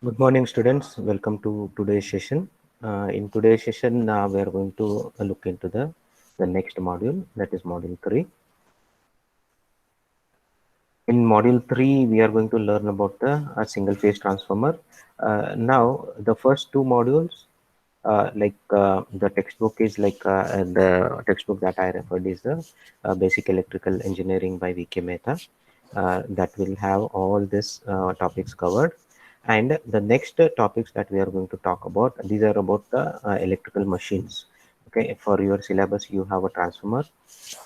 Good morning, students. Welcome to today's session. In today's session, we are going to look into the next module, that is module 3. In module 3, we are going to learn about the single phase transformer. Now, the first two modules, the textbook is the textbook that I referred is the Basic Electrical Engineering by V.K. Mehta. That will have all these topics covered. And the next topics that we are going to talk about, these are about the electrical machines. Okay, for your syllabus, you have a transformer,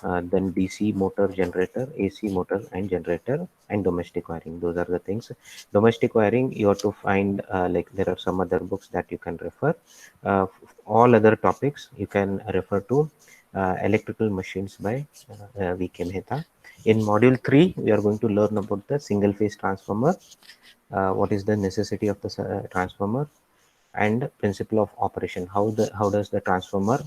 then DC motor generator, AC motor and generator, and domestic wiring. Those are the things. Domestic wiring, you have to find there are some other books that you can refer. Uh, all other topics you can refer to electrical machines by V.K. Mehta. In module 3, we are going to learn about the single phase transformer, what is the necessity of the transformer, and principle of operation. How does the transformer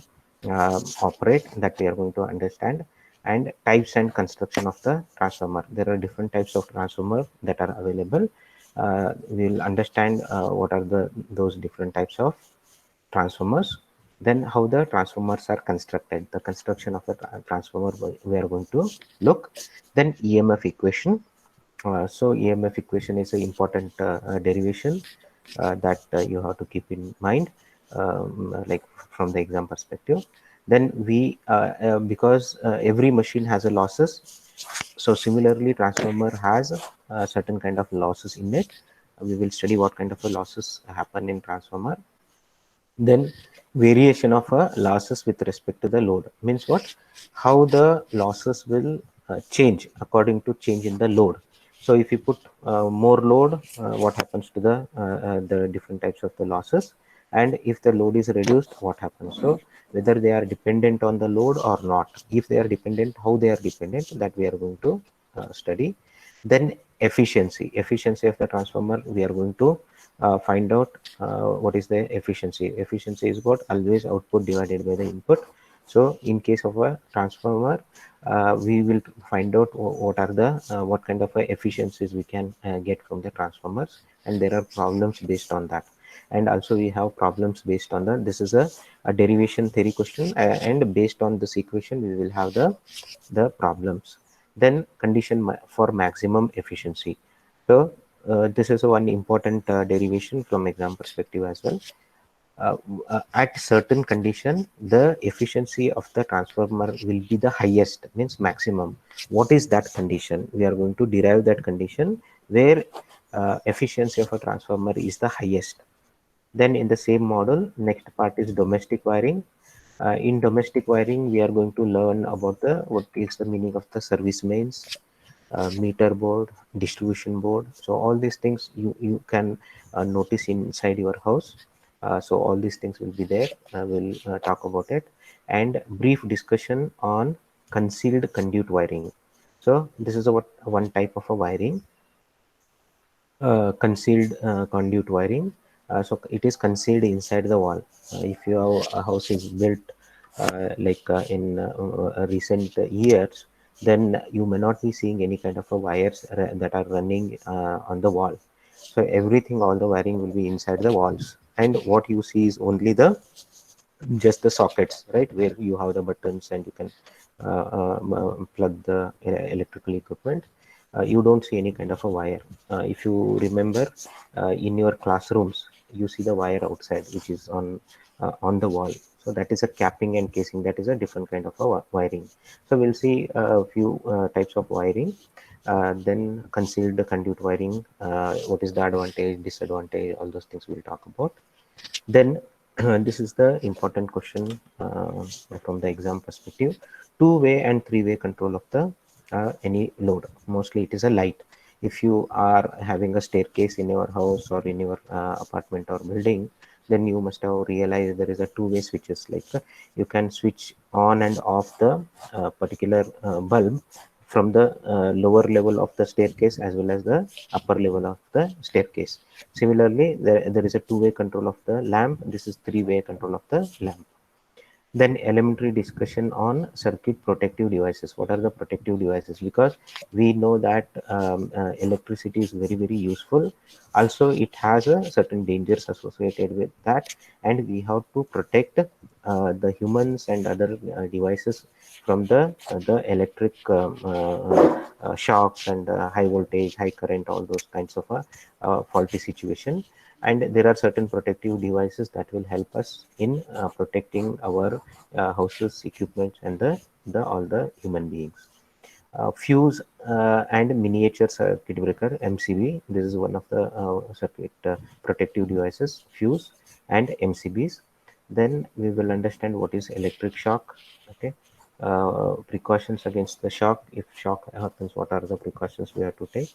operate, that we are going to understand, and types and construction of the transformer. There are different types of transformer that are available. We'll understand what are those different types of transformers, then how the transformers are constructed, the construction of the transformer we are going to look, then EMF equation. So EMF equation is an important derivation that you have to keep in mind, like from the exam perspective. Then because every machine has a losses, so similarly transformer has a certain kind of losses in it. We will study what kind of a losses happen in transformer. Then variation of losses with respect to the load means what? How the losses will change according to change in the load. So if you put more load, what happens to the different types of the losses? And if the load is reduced, what happens? So whether they are dependent on the load or not. If they are dependent, how they are dependent, that we are going to study. Then efficiency of the transformer, we are going to find out what is the efficiency. Efficiency is what? Always output divided by the input. So in case of a transformer, we will find out what are the what kind of efficiencies we can get from the transformers, and there are problems based on that. And also we have problems based on the, this is a derivation theory question, and based on this equation we will have the problems. Then condition for maximum efficiency. So this is one important derivation from exam perspective as well. uh, at certain condition, the efficiency of the transformer will be the highest, means maximum. What is that condition? We are going to derive that condition where efficiency of a transformer is the highest. Then in the same model, next part is domestic wiring. In domestic wiring, we are going to learn about the what is the meaning of the service mains, meter board, distribution board. So all these things you can notice inside your house. So all these things will be there. We'll talk about it, and brief discussion on concealed conduit wiring. So this is a what one type of a wiring, concealed conduit wiring. So it is concealed inside the wall. If your house is built in recent years, then you may not be seeing any kind of a wires that are running on the wall. So everything, all the wiring will be inside the walls, and what you see is only the just the sockets, right, where you have the buttons and you can plug the electrical equipment. You don't see any kind of a wire. If you remember, in your classrooms you see the wire outside which is on the wall. So that is a capping and casing, that is a different kind of a wiring. So we'll see a few types of wiring. Then concealed conduit wiring, what is the advantage, disadvantage, all those things we'll talk about. Then this is the important question from the exam perspective: two-way and three-way control of the any load. Mostly it is a light. If you are having a staircase in your house or in your apartment or building, then you must have realized there is a two-way switches, like you can switch on and off the particular bulb from the lower level of the staircase as well as the upper level of the staircase. Similarly, there is a two-way control of the lamp. This is three-way control of the lamp. Then elementary discussion on circuit protective devices. What are the protective devices? Because we know that electricity is very, very useful. Also, it has a certain dangers associated with that, and we have to protect the humans and other devices from the electric shocks and high voltage, high current, all those kinds of faulty situation. And there are certain protective devices that will help us in protecting our houses, equipment, and the all the human beings. Fuse and miniature circuit breaker (MCB). This is one of the circuit protective devices, fuse and MCBs. Then we will understand what is electric shock. Okay, precautions against the shock. If shock happens, what are the precautions we have to take?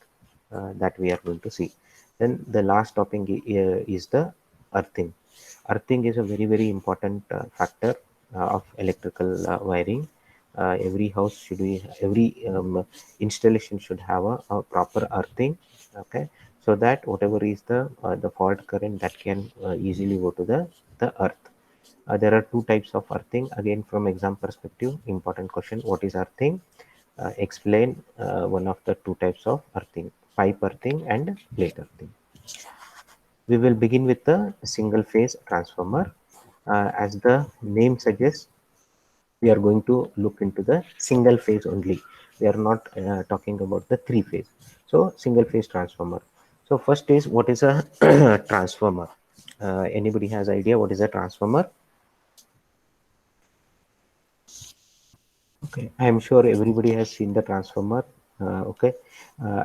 That we are going to see. Then the last topic is the earthing. Earthing is a very, very important factor of electrical wiring. Every house should be, every installation should have a proper earthing. Okay, so that whatever is the fault current that can easily go to the earth. There are two types of earthing. Again, from exam perspective, important question: what is earthing? Explain one of the two types of earthing: pipe earthing and plate earthing. We will begin with the single phase transformer. As the name suggests, we are going to look into the single phase only. We are not talking about the three phase. So single phase transformer. So first is, what is a transformer? Anybody has idea what is a transformer? Okay, I am sure everybody has seen the transformer. Okay,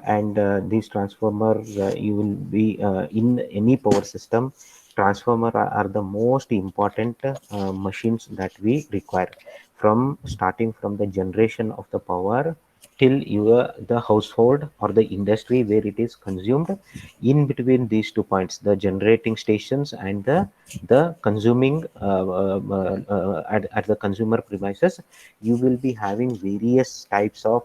and these transformer, you will be in any power system. Transformer are the most important machines that we require, from starting from the generation of the power till your the household or the industry where it is consumed. In between these two points, the generating stations and the consuming at the consumer premises, you will be having various types of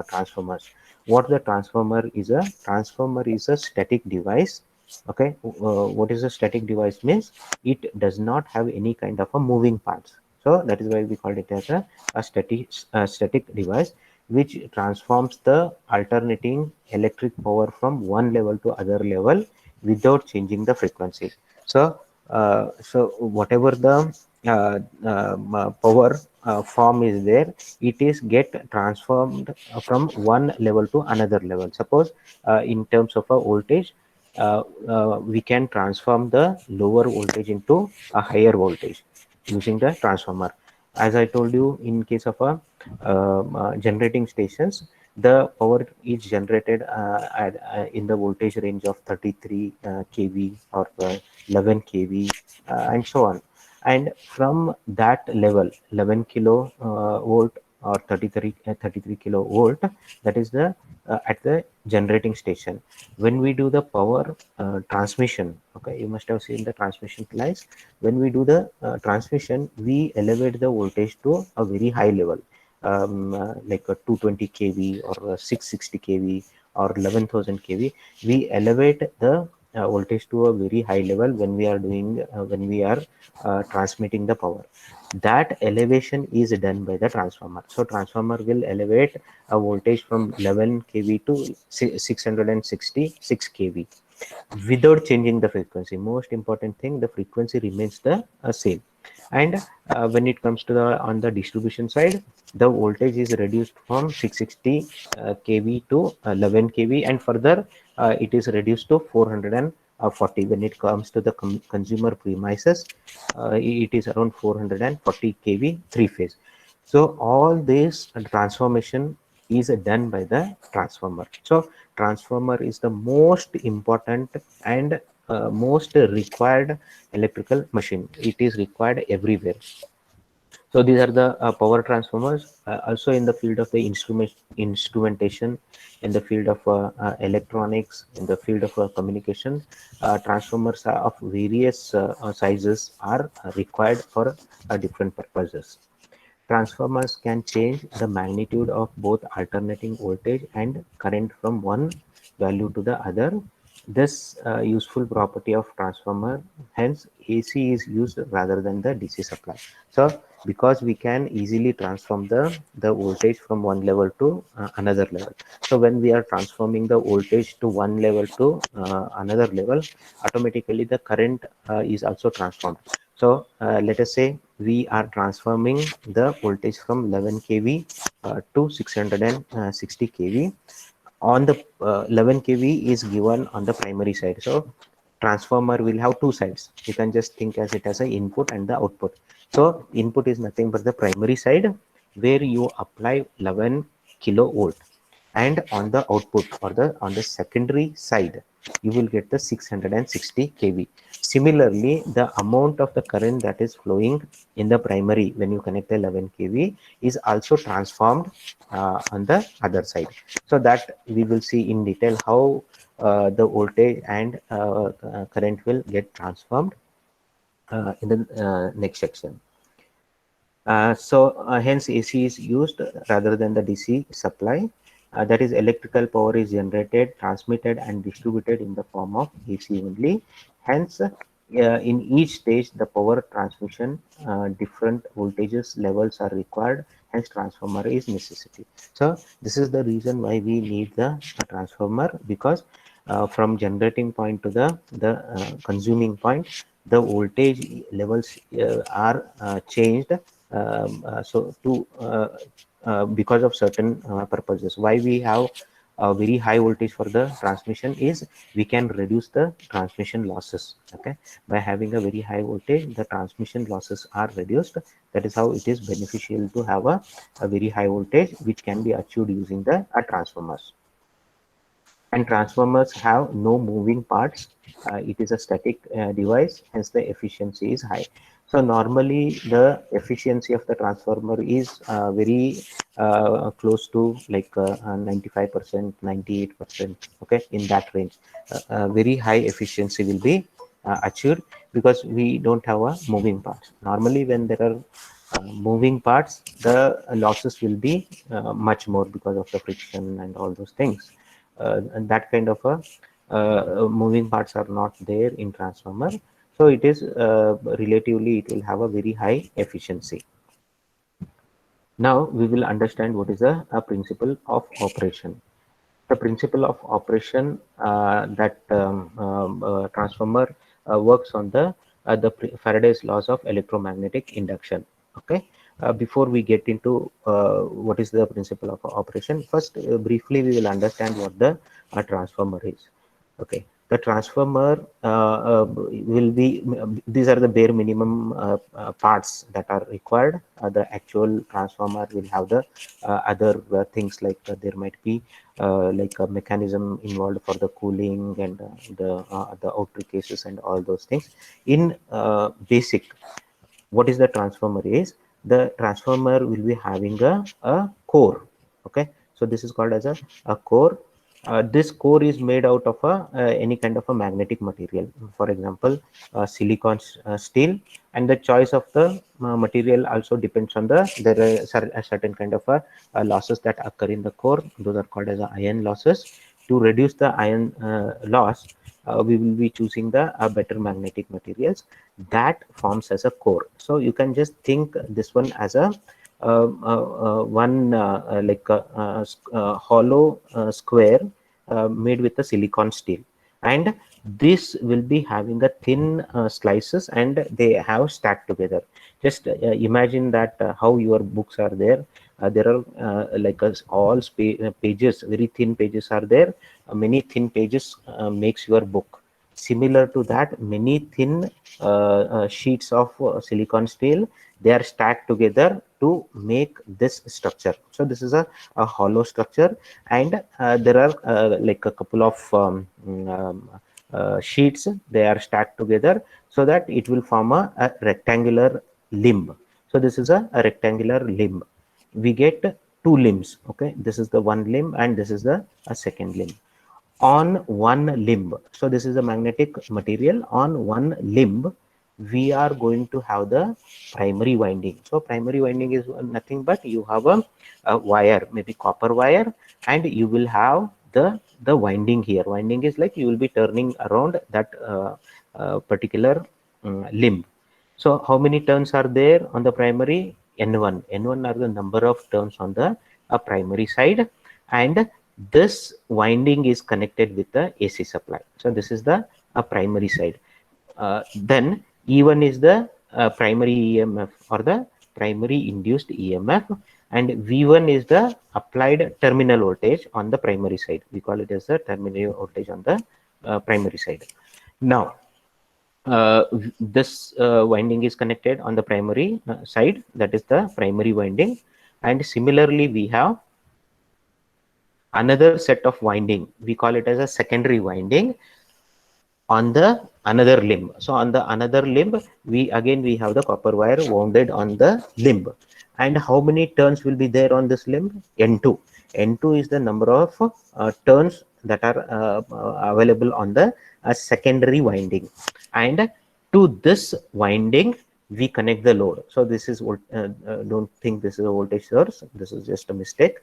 transformers. What the transformer is? A transformer is a static device. Okay, what is a static device means? It does not have any kind of a moving parts. So that is why we call it as a static device, which transforms the alternating electric power from one level to other level without changing the frequency. So whatever the power form is there, it is get transformed from one level to another level. Suppose in terms of a voltage, we can transform the lower voltage into a higher voltage using the transformer. As I told you, in case of a generating stations, the power is generated in the voltage range of 33 kV or 11 kV and so on. And from that level, 11 kilo volt or 33 kilovolt, that is the at the generating station. When we do the power transmission, okay, you must have seen the transmission lines. When we do the transmission, we elevate the voltage to a very high level, like a 220 kV or 660 kV or 11,000 kV. We elevate the voltage to a very high level when we are doing when we are transmitting the power. That elevation is done by the transformer. So transformer will elevate a voltage from 11 kV to 666 kV without changing the frequency. Most important thing, the frequency remains the same. And when it comes to the on the distribution side, the voltage is reduced from 660 kV to 11 kV, and further it is reduced to 440. When it comes to the consumer premises, it is around 440 kV three phase. So all this transformation is done by the transformer. So transformer is the most important and most required electrical machine. It is required everywhere. So these are the power transformers. Also in the field of the instrumentation, in the field of electronics, in the field of communication, transformers are of various sizes are required for different purposes. Transformers can change the magnitude of both alternating voltage and current from one value to the other. This useful property of transformer, hence AC is used rather than the DC supply. So because we can easily transform the voltage from one level to another level. So when we are transforming the voltage to one level to another level, automatically the current is also transformed. So let us say we are transforming the voltage from 11 kV to 660 kV. On the 11 kV is given on the primary side. So transformer will have two sides. You can just think as it as an input and the output. So input is nothing but the primary side where you apply 11 kilovolt, and on the output or the on the secondary side you will get the 660 kV. Similarly, the amount of the current that is flowing in the primary when you connect the 11 kV is also transformed on the other side. So that we will see in detail how the voltage and current will get transformed in the next section. Hence AC is used rather than the DC supply. That is, electrical power is generated, transmitted, and distributed in the form of AC only. Hence, in each stage, the power transmission, different voltages levels are required. Hence, transformer is necessity. So, this is the reason why we need the transformer, because from generating point to the consuming point, the voltage levels are changed, so to because of certain purposes. Why we have a very high voltage for the transmission is we can reduce the transmission losses. Okay, by having a very high voltage, the transmission losses are reduced. That is how it is beneficial to have a very high voltage, which can be achieved using the transformers. And transformers have no moving parts. It is a static device, hence the efficiency is high. So normally the efficiency of the transformer is very close to like 95%, 98%. Okay, in that range, very high efficiency will be achieved because we don't have a moving parts. Normally, when there are moving parts, the losses will be much more because of the friction and all those things. And that kind of a moving parts are not there in transformer, so it is relatively it will have a very high efficiency. Now we will understand what is a principle of operation. The principle of operation that transformer works on the Faraday's laws of electromagnetic induction. Okay. Before we get into what is the principle of operation, first briefly we will understand what the transformer is. Okay, the transformer will be, these are the bare minimum parts that are required. The actual transformer will have the other things like there might be like a mechanism involved for the cooling and the outer cases and all those things. In basic, what is the transformer is, the transformer will be having a core. Okay, so this is called as a core. This core is made out of any kind of a magnetic material, for example silicon steel, and the choice of the material also depends on the there are a certain kind of losses that occur in the core. Those are called as iron losses. To reduce the iron loss, we will be choosing the better magnetic materials that forms as a core. So you can just think this one as a one like a hollow square made with a silicon steel, and this will be having a thin slices and they have stacked together. Just imagine that how your books are there. There are like all pages, very thin pages are there. Many thin pages makes your book. Similar to that, many thin sheets of silicon steel, they are stacked together to make this structure. So this is a hollow structure, and there are like a couple of sheets, they are stacked together so that it will form a rectangular limb. So this is a rectangular limb. We get two limbs. Okay, this is the one limb and this is the a second limb. On one limb, so this is a magnetic material, on one limb we are going to have the primary winding. So primary winding is nothing but you have a wire, maybe copper wire, and you will have the winding here. Winding is like you will be turning around that particular limb. So how many turns are there on the primary? N1. N1 are the number of turns on the primary side, and this winding is connected with the AC supply. So this is the primary side. Then E1 is the primary EMF or the primary induced EMF, and V1 is the applied terminal voltage on the primary side. We call it as the terminal voltage on the primary side. Now this winding is connected on the primary side, that is the primary winding, and similarly we have another set of winding, we call it as a secondary winding on the another limb. So on the another limb, we have the copper wire wounded on the limb. And how many turns will be there on this limb? N2. N2 is the number of turns that are available on the secondary winding. And to this winding, we connect the load. So this is don't think this is a voltage source. This is just a mistake.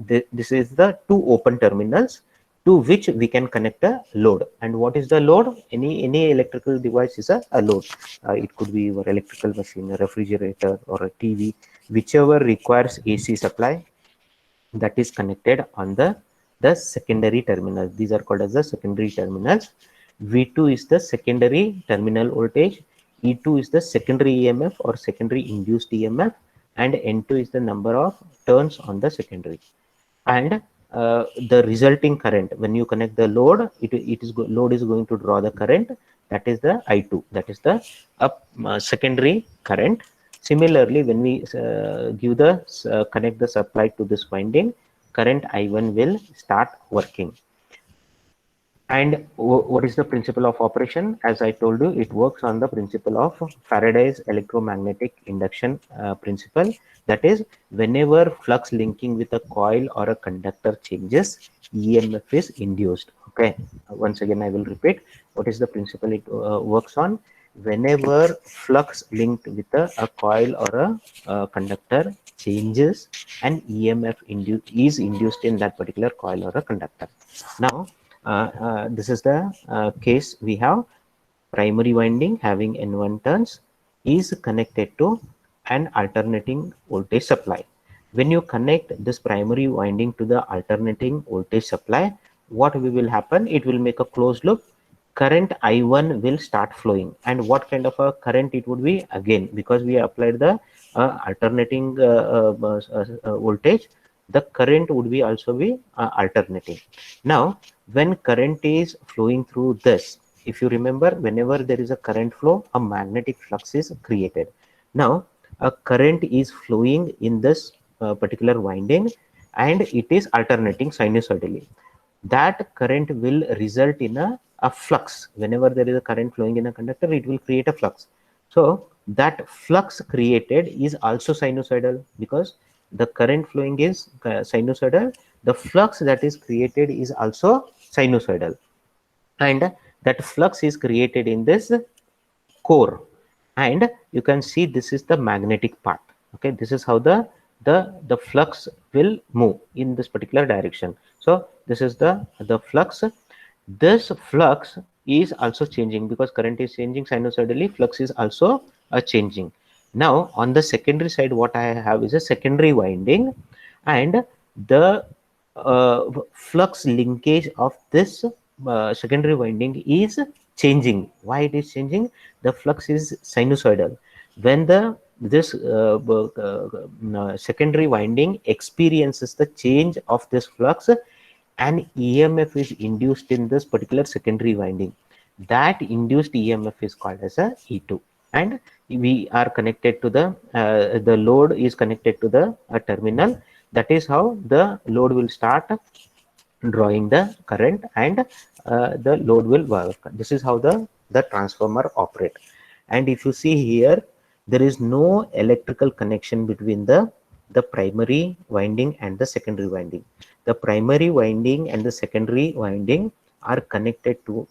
This is the two open terminals to which we can connect a load. And what is the load? Any electrical device is a load. It could be your electrical machine, a refrigerator, or a TV, whichever requires AC supply, that is connected on the secondary terminal. These are called as the secondary terminals. V2 is the secondary terminal voltage, E2 is the secondary EMF or secondary induced EMF, and N2 is the number of turns on the secondary. And the resulting current, when you connect the load, load is going to draw the current, that is the I2, that is the secondary current. Similarly, when we give the connect the supply to this winding, current I1 will start working. And what is the principle of operation? As I told you, it works on the principle of Faraday's electromagnetic induction principle. That is, whenever flux linking with a coil or a conductor changes, EMF is induced. Okay. Once again, I will repeat. What is the principle it works on? Whenever flux linked with a coil or a conductor changes, an EMF is induced in that particular coil or a conductor. Now, this is the case. We have primary winding having N1 turns is connected to an alternating voltage supply. When you connect this primary winding to the alternating voltage supply, what will happen? It will make a closed loop. Current I1 will start flowing. And what kind of a current it would be? Again, because we applied the alternating voltage, the current would be also be alternating. Now, when current is flowing through this, if you remember, whenever there is a current flow, a magnetic flux is created. Now, a current is flowing in this particular winding, and it is alternating sinusoidally. That current will result in a flux. Whenever there is a current flowing in a conductor, it will create a flux. So that flux created is also sinusoidal, because the current flowing is sinusoidal. The flux that is created is also sinusoidal, and that flux is created in this core. And you can see this is the magnetic part. Okay, this is how the flux will move in this particular direction. So this is the flux. This flux is also changing because current is changing sinusoidally. Flux is also changing. Now on the secondary side, what I have is a secondary winding, and the flux linkage of this secondary winding is changing. Why it is changing? The flux is sinusoidal. When this secondary winding experiences the change of this flux, an EMF is induced in this particular secondary winding. That induced EMF is called as a E2, and we are connected to the load is connected to the terminal. That is how the load will start drawing the current, and the load will work. This is how the transformer operate. And if you see here, there is no electrical connection between the primary winding and the secondary winding. The primary winding and the secondary winding are connected to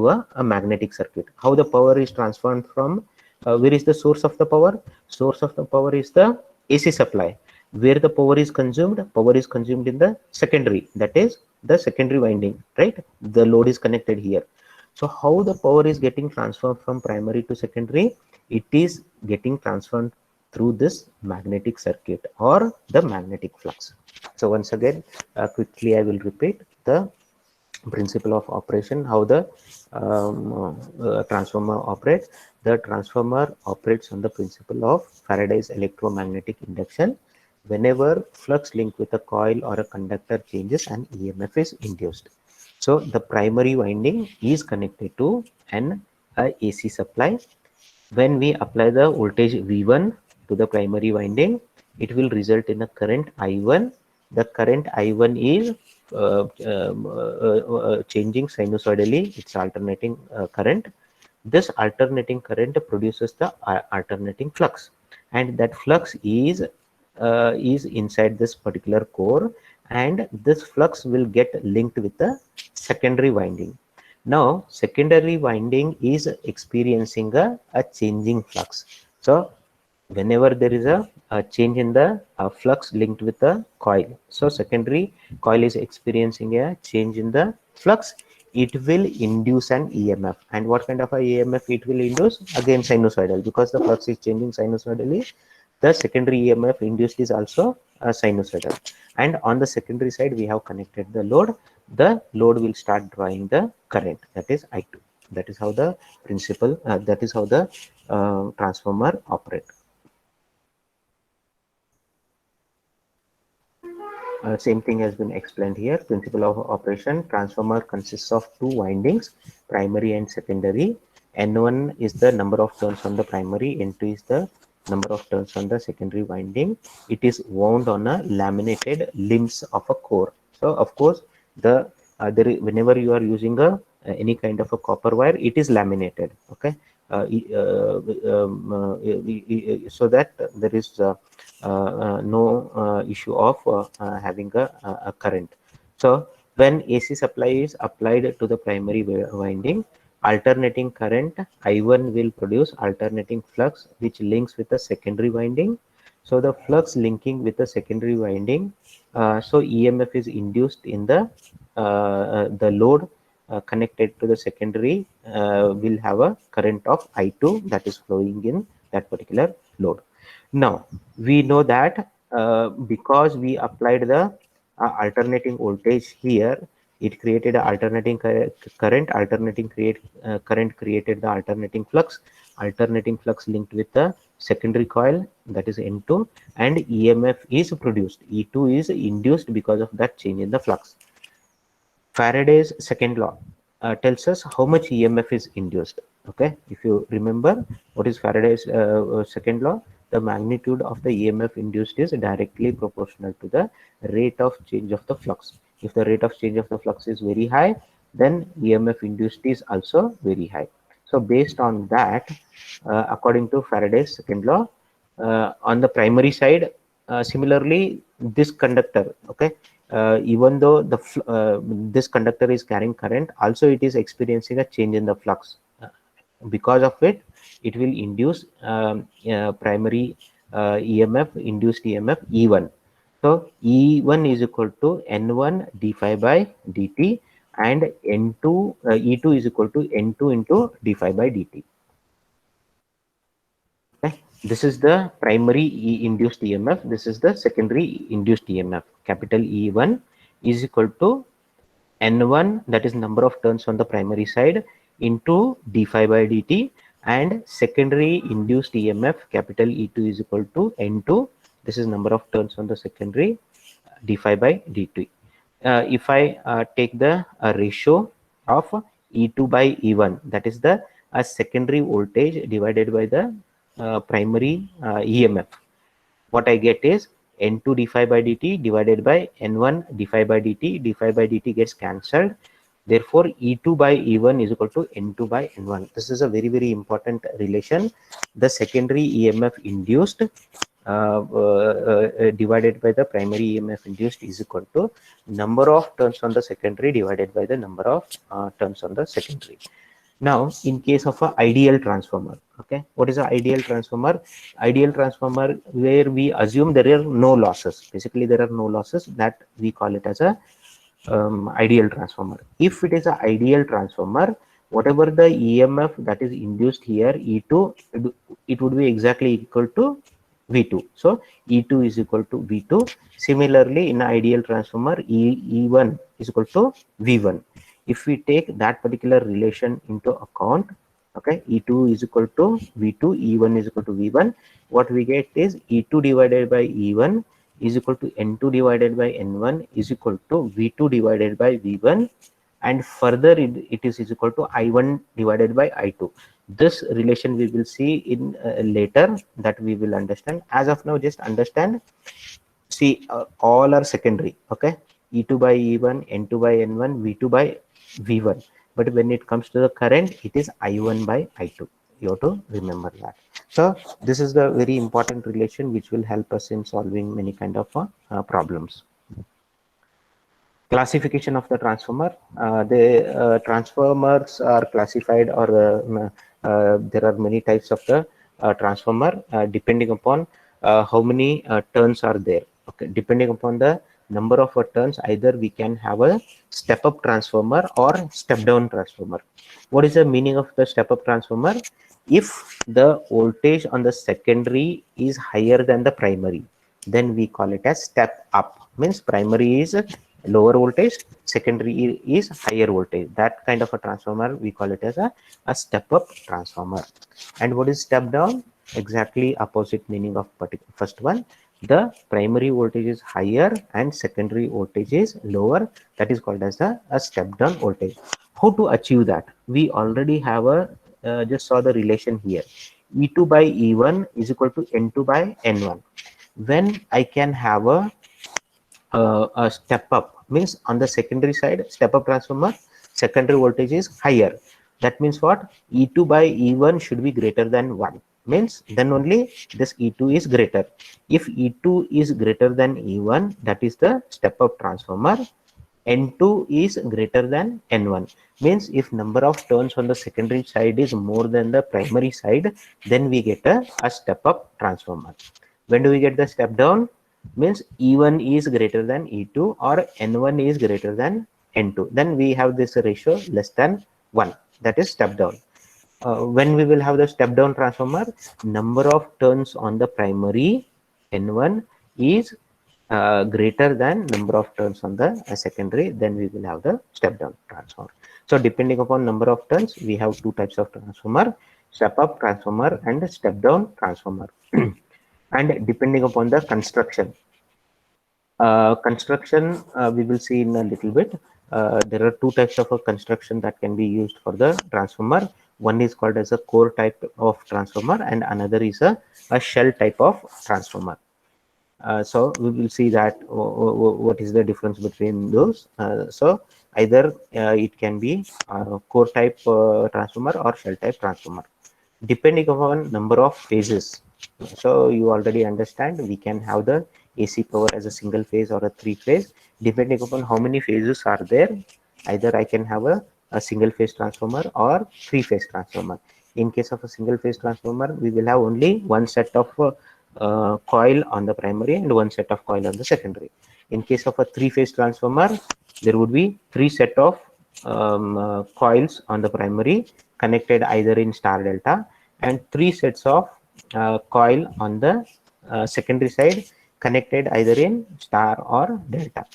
a magnetic circuit. How the power is transformed from where is the source of the power? Source of the power is the AC supply. Where the power is consumed? Power is consumed in the secondary, that is the secondary winding, right? The load is connected here. So how the power is getting transferred from primary to secondary? it is getting transferred through this magnetic circuit or the magnetic flux. So once again, quickly I will repeat the principle of operation, how the transformer operates. The transformer operates on the principle of Faraday's electromagnetic induction. Whenever flux linked with a coil or a conductor changes, an EMF is induced. So the primary winding is connected to an AC supply. When we apply the voltage V1 to the primary winding, it will result in a current I1. The current I1 is changing sinusoidally, it's alternating current. This alternating current produces the alternating flux, and that flux is inside this particular core, and this flux will get linked with the secondary winding. Now secondary winding is experiencing a changing flux. So whenever there is a change in the flux linked with the coil, so secondary coil is experiencing a change in the flux, it will induce an EMF. And what kind of a EMF it will induce? Again sinusoidal, because the flux is changing sinusoidally, the secondary EMF induced is also sinusoidal. And on the secondary side we have connected the load. The load will start drawing the current, that is I2. That is how the principle, that is how the transformer operate. Same thing has been explained here. Principle of operation: transformer consists of two windings, primary and secondary. N1 is the number of turns on the primary, N2 is the number of turns on the secondary winding. It is wound on a laminated limbs of a core. So of course, the whenever you are using a any kind of a copper wire, it is laminated. Okay, so that there is no issue of having a current. So when AC supply is applied to the primary winding, alternating current I1 will produce alternating flux which links with the secondary winding. So the flux linking with the secondary winding, so EMF is induced in the load connected to the secondary will have a current of I2 that is flowing in that particular load. Now we know that because we applied the alternating voltage here, it created a alternating current. Alternating current created the alternating flux. Alternating flux linked with the secondary coil, that is N2, and EMF is produced. E2 is induced because of that change in the flux. Faraday's second law tells us how much EMF is induced. Okay, if you remember what is Faraday's second law, the magnitude of the EMF induced is directly proportional to the rate of change of the flux. If the rate of change of the flux is very high, then EMF induced is also very high. So based on that, according to Faraday's second law, on the primary side, similarly this conductor, okay, even though this conductor is carrying current, also it is experiencing a change in the flux. Because of it, it will induce primary EMF, induced EMF E1. So E1 is equal to N1 d5 by dt, and N2 E2 is equal to N2 into d5 by dt. Okay. This is the primary induced EMF. This is the secondary induced EMF. Capital E1 is equal to N1, that is number of turns on the primary side, into d5 by dt, and secondary induced EMF capital E2 is equal to N2. This is number of turns on the secondary, d5 by dt. If I take the ratio of E2 by E1, that is the secondary voltage divided by the primary EMF, what I get is N2 d5 by dt divided by N1 d5 by dt. d5 by dt gets cancelled. Therefore, E2 by E1 is equal to N2 by N1. This is a very, very important relation. The secondary EMF induced divided by the primary EMF induced is equal to number of turns on the secondary divided by the number of turns on the secondary. Now, in case of an ideal transformer, okay, what is an ideal transformer? Ideal transformer where we assume there are no losses. Basically, there are no losses, that we call it as a ideal transformer. If it is an ideal transformer, whatever the EMF that is induced here, E2, it would be exactly equal to V2. So E2 is equal to V2. Similarly, in an ideal transformer, E1 is equal to V1. If we take that particular relation into account, okay, E2 is equal to V2, E1 is equal to V1, what we get is E2 divided by E1 is equal to N2 divided by N1 is equal to V2 divided by V1, and further it is equal to I1 divided by I2. This relation we will see in later, that we will understand. As of now, just understand. See, all are secondary. Okay, E2 by E1, N2 by N1, V2 by V1. But when it comes to the current, it is I1 by I2. You have to remember that. So this is the very important relation which will help us in solving many kind of problems. Classification of the transformer. The transformers are classified, or there are many types of the transformer depending upon how many turns are there. Okay, depending upon the number of turns, either we can have a step up transformer or step down transformer. What is the meaning of the step up transformer? If the voltage on the secondary is higher than the primary, then we call it as step up. Means primary is lower voltage, secondary is higher voltage. That kind of a transformer, we call it as a step up transformer. And what is step down? Exactly opposite meaning of first one. The primary voltage is higher and secondary voltage is lower. That is called as a step down voltage. How to achieve that? We already have a just saw the relation here. E2 by E1 is equal to N2 by N1. When I can have a step up, means on the secondary side, step up transformer, secondary voltage is higher. That means what? E2 by E1 should be greater than 1. Means then only this E2 is greater. If E2 is greater than E1, that is the step up transformer. N2 is greater than N1. Means if number of turns on the secondary side is more than the primary side, then we get a step up transformer. When do we get the step down? Means E1 is greater than E2 or N1 is greater than N2. Then we have this ratio less than 1. That is step down. When we will have the step down transformer, number of turns on the primary N1 is greater than number of turns on the secondary, then we will have the step down transformer. So depending upon number of turns, we have two types of transformer: step up transformer and step down transformer. And depending upon the construction, we will see in a little bit. There are two types of a construction that can be used for the transformer. One is called as a core type of transformer, and another is a shell type of transformer. So we will see that what is the difference between those. So either it can be core type transformer or shell type transformer, depending upon number of phases. So you already understand, we can have the AC power as a single phase or a three phase, depending upon how many phases are there. Either I can have a single phase transformer or three phase transformer. In case of a single phase transformer, we will have only one set of coil on the primary and one set of coil on the secondary. In case of a three phase transformer, there would be three set of coils on the primary connected either in star delta, and three sets of coil on the secondary side connected either in star or delta.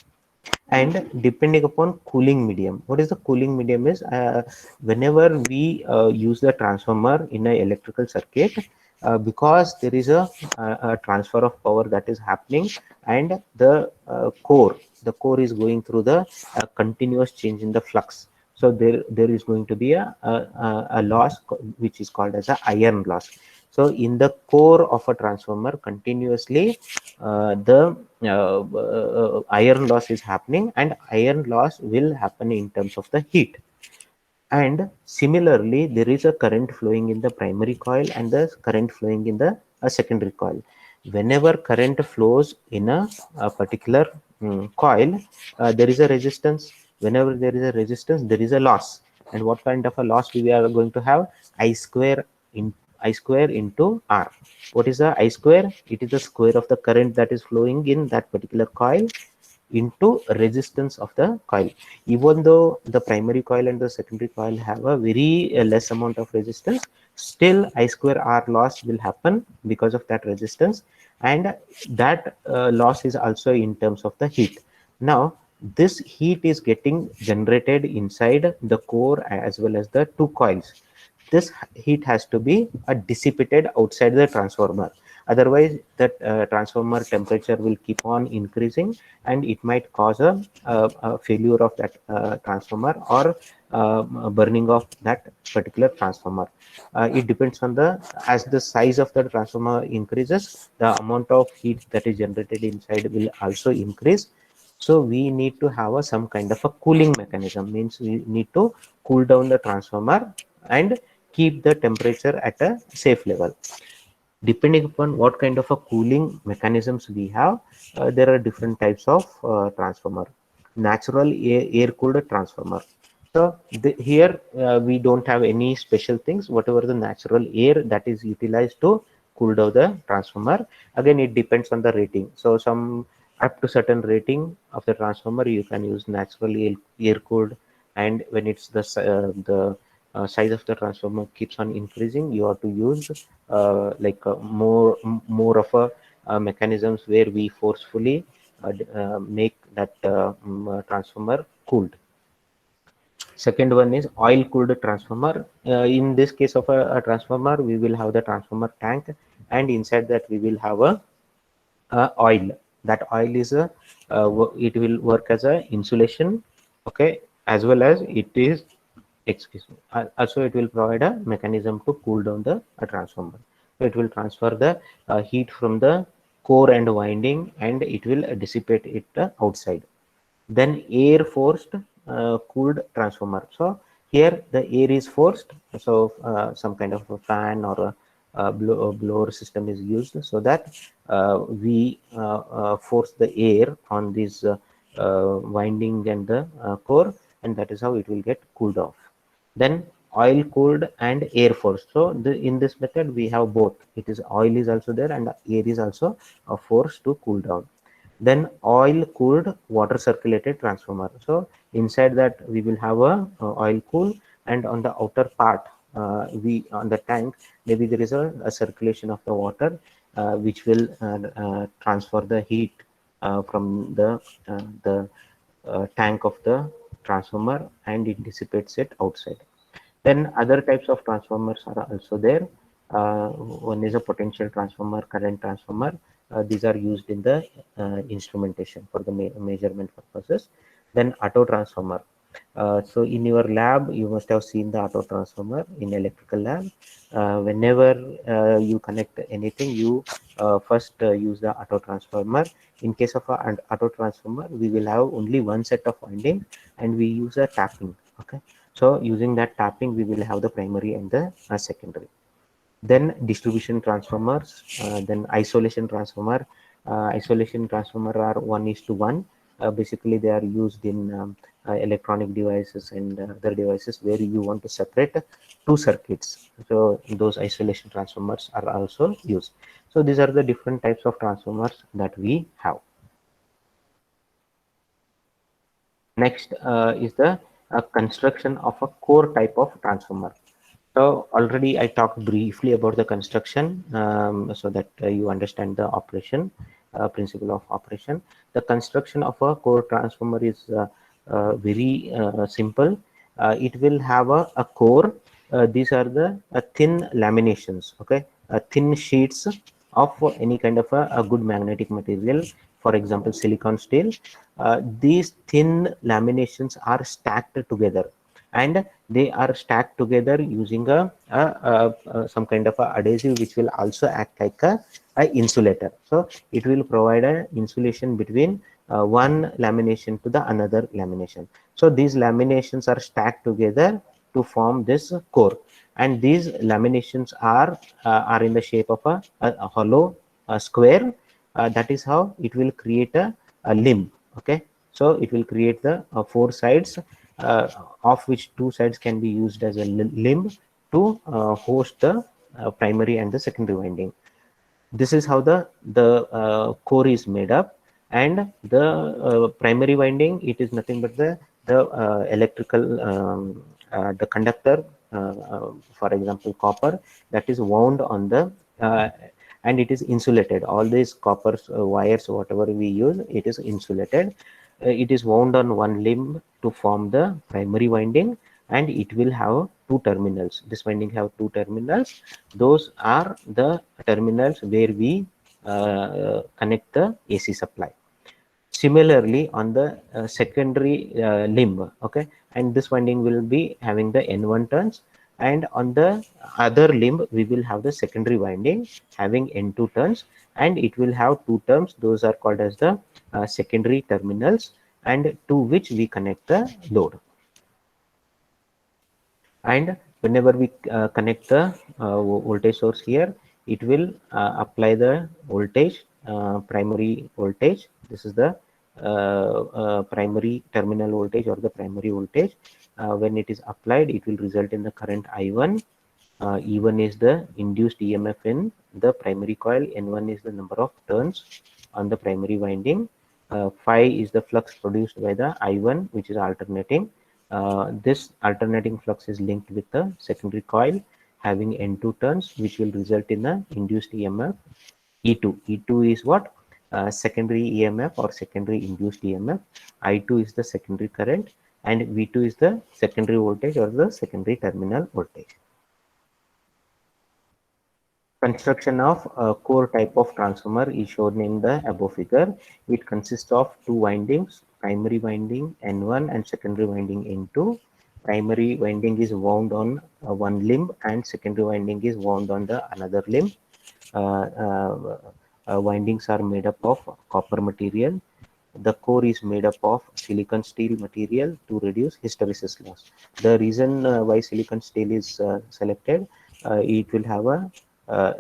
And depending upon cooling medium, what is the cooling medium is, whenever we use the transformer in an electrical circuit, because there is a transfer of power that is happening, and the core is going through the continuous change in the flux. So there is going to be a loss which is called as a iron loss. So in the core of a transformer, continuously the iron loss is happening, and iron loss will happen in terms of the heat. And similarly, there is a current flowing in the primary coil and the current flowing in the secondary coil. Whenever current flows in a particular coil, there is a resistance. Whenever there is a resistance, there is a loss. And what kind of a loss we are going to have? I square into R. What is the I square? It is the square of the current that is flowing in that particular coil into resistance of the coil. Even though the primary coil and the secondary coil have a very less amount of resistance, still I square R loss will happen because of that resistance, and that loss is also in terms of the heat. Now this heat is getting generated inside the core as well as the two coils. This heat has to be dissipated outside the transformer, otherwise that transformer temperature will keep on increasing, and it might cause a failure of that transformer, or burning of that particular transformer. It depends on the, as the size of the transformer increases, the amount of heat that is generated inside will also increase. So we need to have some kind of a cooling mechanism, means we need to cool down the transformer and keep the temperature at a safe level. Depending upon what kind of a cooling mechanisms we have, there are different types of transformer. Natural air cooled transformer. So here we don't have any special things. Whatever the natural air that is utilized to cool down the transformer. Again, it depends on the rating. So some, up to certain rating of the transformer, you can use natural air cooled, and when it's the size of the transformer keeps on increasing, you have to use more of a mechanisms where we forcefully make that transformer cooled. Second one is oil cooled transformer. In this case of a transformer, we will have the transformer tank, and inside that we will have a oil. That oil is it will work as a insulation, okay, as well as it is, excuse me, also it will provide a mechanism to cool down the transformer. So it will transfer the heat from the core and winding, and it will dissipate it outside. Then air forced cooled transformer. So here the air is forced, so some kind of a fan or a blower system is used, so that we force the air on this winding and the core, and that is how it will get cooled off. Then oil cooled and air forced. So in this method we have both. It is oil is also there and air is also forced to cool down. Then oil cooled water circulated transformer. So inside that we will have a oil cool, and on the outer part, we on the tank, maybe there is a circulation of the water, which will transfer the heat from the tank of the transformer, and it dissipates it outside. Then other types of transformers are also there. One is a potential transformer, current transformer. These are used in the instrumentation for the measurement purposes. Then auto transformer. So in your lab, you must have seen the auto transformer in electrical lab. Whenever you connect anything, you first use the auto transformer. In case of an auto transformer, we will have only one set of winding, and we use a tapping. Okay, so using that tapping, we will have the primary and the secondary. Then distribution transformers, then isolation transformer. Isolation transformer are 1:1. Basically they are used in electronic devices and other devices where you want to separate two circuits, so those isolation transformers are also used. So these are the different types of transformers that we have. Next is the construction of a core type of transformer. So already I talked briefly about the construction, so that you understand the operation, principle of operation. The construction of a core transformer is very simple. It will have a core. These are the thin laminations, okay, thin sheets of any kind of a good magnetic material, for example silicon steel. These thin laminations are stacked together, and they are stacked together using some kind of a adhesive, which will also act like a insulator. So it will provide an insulation between one lamination to the another lamination. So these laminations are stacked together to form this core, and these laminations are in the shape of a hollow square. That is how it will create a limb. Okay, so it will create the four sides, uh, of which two sides can be used as a limb to host the primary and the secondary winding. This is how the core is made up. And the primary winding, it is nothing but the electrical the conductor, for example copper, that is wound on the and it is insulated. All these copper wires, whatever we use, it is insulated. It is wound on one limb to form the primary winding, and it will have two terminals. This winding have two terminals. Those are the terminals where we connect the AC supply. Similarly, on the secondary limb, okay, and this winding will be having the N1 turns, and on the other limb we will have the secondary winding having N2 turns, and it will have two terms. Those are called as the secondary terminals, and to which we connect the load. And whenever we connect the voltage source here, it will apply the voltage, primary voltage. This is the primary terminal voltage or the primary voltage. When it is applied, it will result in the current I1. E1 is the induced EMF in the primary coil. N1 is the number of turns on the primary winding. Phi is the flux produced by the I1, which is alternating. This alternating flux is linked with the secondary coil having N2 turns, which will result in the induced EMF E2. E2 is what? Secondary EMF or secondary induced EMF. I2 is the secondary current, and V2 is the secondary voltage or the secondary terminal voltage. Construction of a core type of transformer is shown in the above figure. It consists of two windings, primary winding N1 and secondary winding N2. Primary winding is wound on one limb and secondary winding is wound on the another limb. Windings are made up of copper material. The core is made up of silicon steel material to reduce hysteresis loss. The reason why silicon steel is selected, it will have a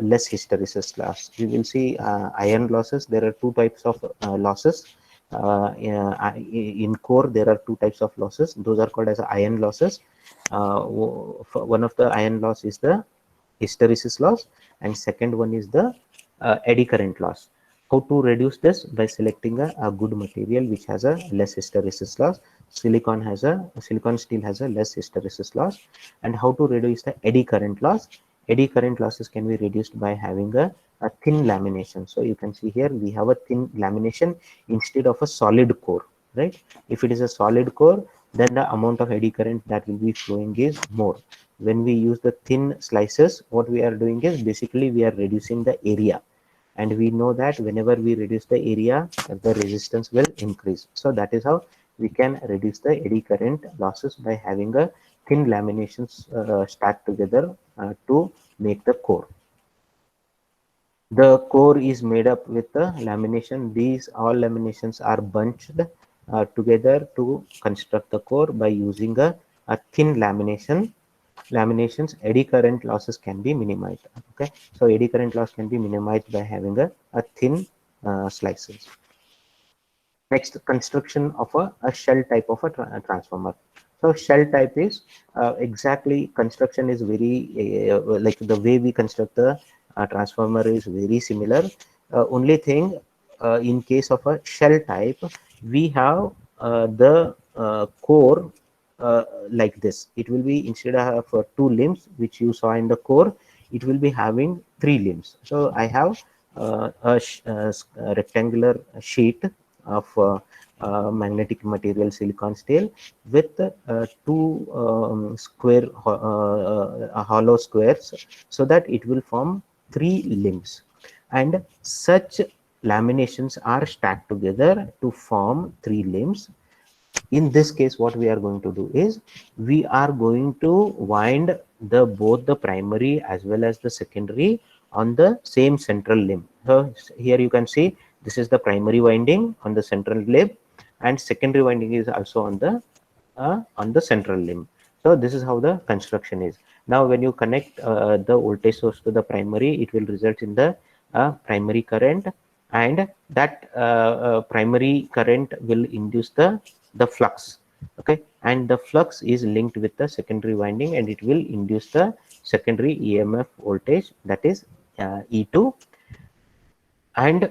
less hysteresis loss. We will see iron losses. There are two types of losses. In core, there are two types of losses. Those are called as iron losses. One of the iron loss is the hysteresis loss, and second one is the eddy current loss. How to reduce this? By selecting a good material which has a less hysteresis loss. Silicon steel has a less hysteresis loss. And how to reduce the eddy current loss? Eddy current losses can be reduced by having a thin lamination. So you can see here we have a thin lamination instead of a solid core, right? If it is a solid core, then the amount of eddy current that will be flowing is more. When we use the thin slices, what we are doing is basically we are reducing the area, and we know that whenever we reduce the area, the resistance will increase. So that is how we can reduce the eddy current losses, by having a thin laminations stacked together to make the core. The core is made up with the lamination. These all laminations are bunched together to construct the core by using a thin laminations. Eddy current losses can be minimized. Okay, so eddy current loss can be minimized by having a thin slices. Next, construction of a shell type of a transformer. So shell type is exactly, construction is very like the way we construct the transformer is very similar. Only thing, in case of a shell type, we have the core like this. It will be, instead of two limbs which you saw in the core, it will be having three limbs. So I have a rectangular sheet of magnetic material silicon steel with two square hollow squares, so that it will form three limbs, and such laminations are stacked together to form three limbs. In this case, what we are going to do is we are going to wind the both the primary as well as the secondary on the same central limb. So here you can see this is the primary winding on the central limb, and secondary winding is also on the central limb. So this is how the construction is. Now when you connect the voltage source to the primary, it will result in the primary current, and that primary current will induce the flux. Okay, and the flux is linked with the secondary winding, and it will induce the secondary EMF voltage, that is E2. and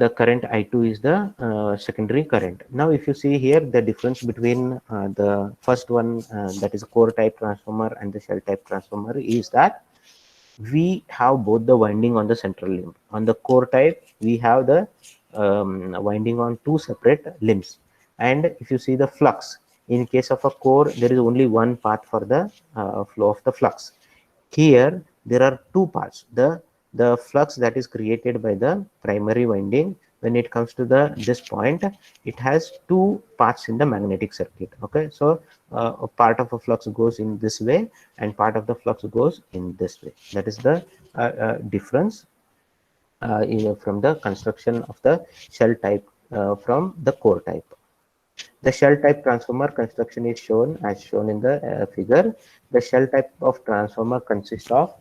the current I2 is the secondary current. Now if you see here, the difference between the first one, that is a core type transformer, and the shell type transformer is that we have both the winding on the central limb. On the core type, we have the winding on two separate limbs. And if you see the flux, in case of a core, there is only one path for the flow of the flux. Here, there are two parts. The flux that is created by the primary winding, when it comes to the this point, it has two parts in the magnetic circuit. Okay, so a part of a flux goes in this way, and part of the flux goes in this way. That is the difference from the construction of the shell type from the core type. The shell type transformer construction is shown as shown in the figure. The shell type of transformer consists of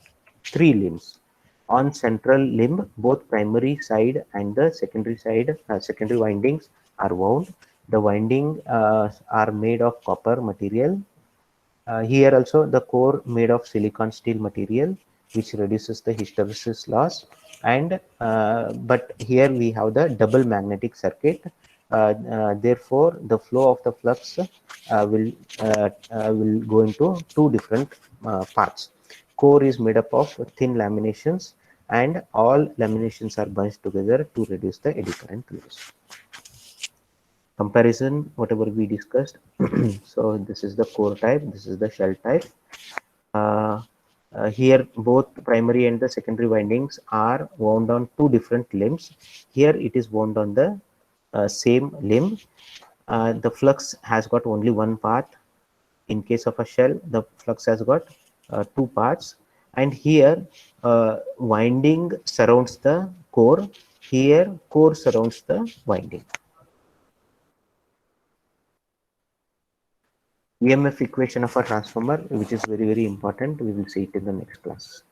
three limbs. On central limb, both primary side and the secondary side, secondary windings are wound. The winding are made of copper material. Here also the core made of silicon steel material, which reduces the hysteresis loss. And but here we have the double magnetic circuit. Therefore, the flow of the flux will go into two different parts. Core is made up of thin laminations, and all laminations are bunched together to reduce the eddy current loss. Comparison, whatever we discussed. So this is the core type, this is the shell type. Here both primary and the secondary windings are wound on two different limbs. Here it is wound on the same limb. The flux has got only one path. In case of a shell, the flux has got two parts. And here winding surrounds the core. Here core surrounds the winding. EMF equation of a transformer, which is very, very important. We will see it in the next class.